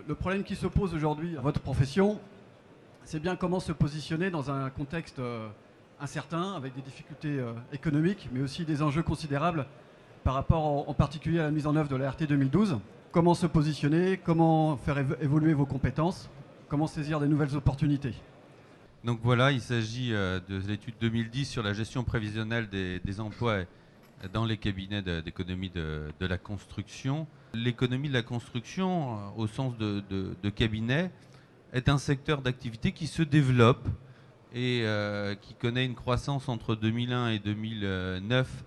Le problème qui se pose aujourd'hui à votre profession, c'est bien comment se positionner dans un contexte incertain, avec des difficultés économiques, mais aussi des enjeux considérables par rapport en particulier à la mise en œuvre de la RT 2012. Comment se positionner, comment faire évoluer vos compétences, comment saisir des nouvelles opportunités. Donc voilà, il s'agit de l'étude 2010 sur la gestion prévisionnelle des emplois dans les cabinets d'économie de la construction. L'économie de la construction, au sens de cabinet, est un secteur d'activité qui se développe et qui connaît une croissance entre 2001 et 2009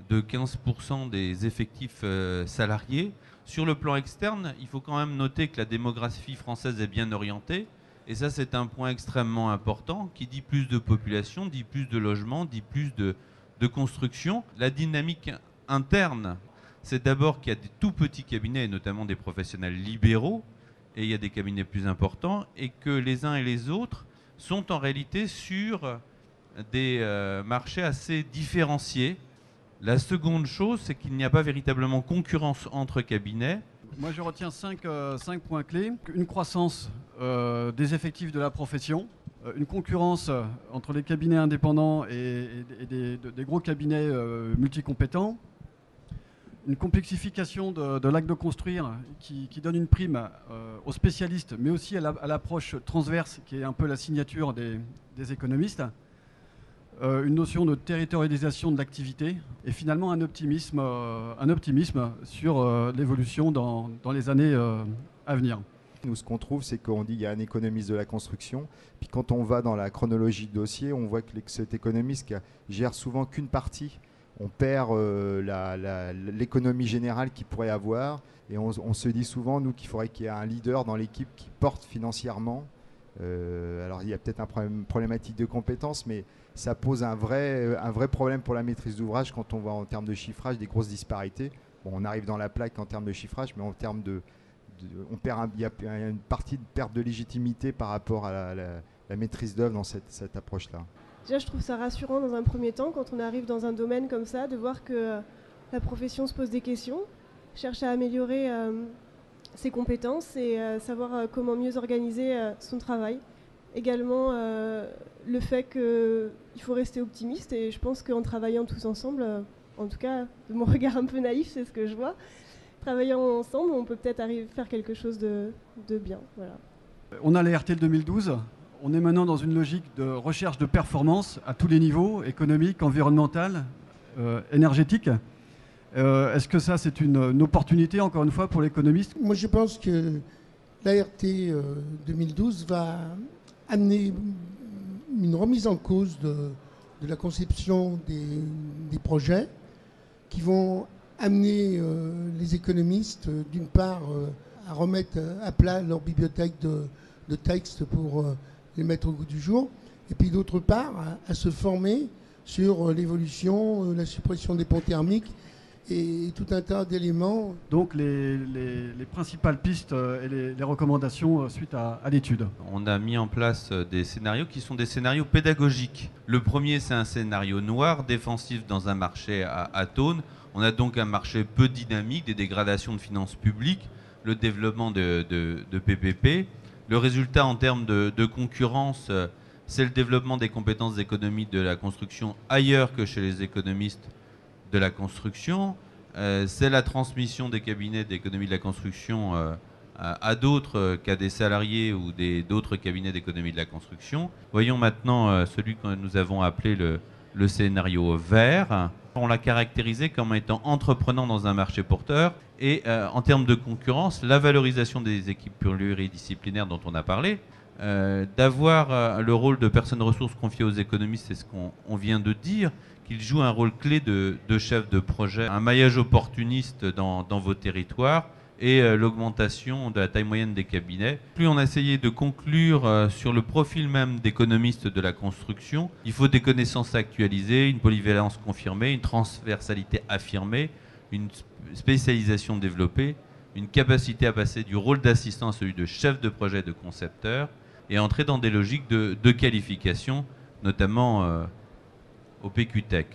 de 15% des effectifs salariés. Sur le plan externe, il faut quand même noter que la démographie française est bien orientée. Et ça, c'est un point extrêmement important. Qui dit plus de population, dit plus de logements, dit plus de construction. La dynamique interne, c'est d'abord qu'il y a des tout petits cabinets, notamment des professionnels libéraux, et il y a des cabinets plus importants, et que les uns et les autres sont en réalité sur des marchés assez différenciés. La seconde chose, c'est qu'il n'y a pas véritablement concurrence entre cabinets. Moi, je retiens 5 points clés. Une croissance des effectifs de la profession, une concurrence entre les cabinets indépendants et des gros cabinets multicompétents, une complexification de l'acte de construire qui donne une prime aux spécialistes, mais aussi à l'approche transverse qui est un peu la signature des économistes, une notion de territorialisation de l'activité et finalement un optimisme sur l'évolution dans les années à venir. Nous, ce qu'on trouve, c'est qu'on dit qu'il y a un économiste de la construction. Puis quand on va dans la chronologie de dossier, on voit que cet économiste qui gère souvent qu'une partie, on perd l'économie générale qu'il pourrait avoir. Et on se dit souvent, nous, qu'il faudrait qu'il y ait un leader dans l'équipe qui porte financièrement. Alors il y a peut-être une problématique de compétences, mais ça pose un vrai problème pour la maîtrise d'ouvrage quand on voit en termes de chiffrage des grosses disparités. Bon, on arrive dans la plaque en termes de chiffrage, mais en termes il y a une partie de perte de légitimité par rapport à la maîtrise d'œuvre dans cette approche-là. Déjà, je trouve ça rassurant dans un premier temps, quand on arrive dans un domaine comme ça, de voir que la profession se pose des questions, cherche à améliorer ses compétences et savoir comment mieux organiser son travail. Également, le fait qu'il faut rester optimiste, et je pense qu'en travaillant tous ensemble, en tout cas, de mon regard un peu naïf, c'est ce que je vois, travaillant ensemble, on peut peut-être arriver à faire quelque chose de bien. Voilà. On a les RTL 2012. On est maintenant dans une logique de recherche de performance à tous les niveaux, économique, environnemental, énergétique. Est-ce que ça, c'est une opportunité, encore une fois, pour l'économiste ? Moi, je pense que l'ART 2012 va amener une remise en cause de la conception des projets qui vont amener les économistes, d'une part, à remettre à plat leur bibliothèque de textes pour les mettre au goût du jour, et puis d'autre part, à se former sur l'évolution, la suppression des ponts thermiques et tout un tas d'éléments. Donc les principales pistes et les recommandations suite à l'étude. On a mis en place des scénarios qui sont des scénarios pédagogiques. Le premier, c'est un scénario noir, défensif dans un marché à atone. On a donc un marché peu dynamique, des dégradations de finances publiques, le développement de PPP. Le résultat en termes de concurrence, c'est le développement des compétences d'économie de la construction ailleurs que chez les économistes de la construction. C'est la transmission des cabinets d'économie de la construction à d'autres qu'à des salariés ou d'autres cabinets d'économie de la construction. Voyons maintenant celui que nous avons appelé le scénario vert. On l'a caractérisé comme étant entreprenant dans un marché porteur et en termes de concurrence, la valorisation des équipes pluridisciplinaires dont on a parlé, d'avoir le rôle de personnes ressources confiées aux économistes, c'est ce qu'on vient de dire, qu'ils jouent un rôle clé de chef de projet, un maillage opportuniste dans vos territoires et l'augmentation de la taille moyenne des cabinets. Plus on a essayé de conclure sur le profil même d'économiste de la construction, il faut des connaissances actualisées, une polyvalence confirmée, une transversalité affirmée, une spécialisation développée, une capacité à passer du rôle d'assistant à celui de chef de projet, de concepteur, et entrer dans des logiques de qualification, notamment au PQTech.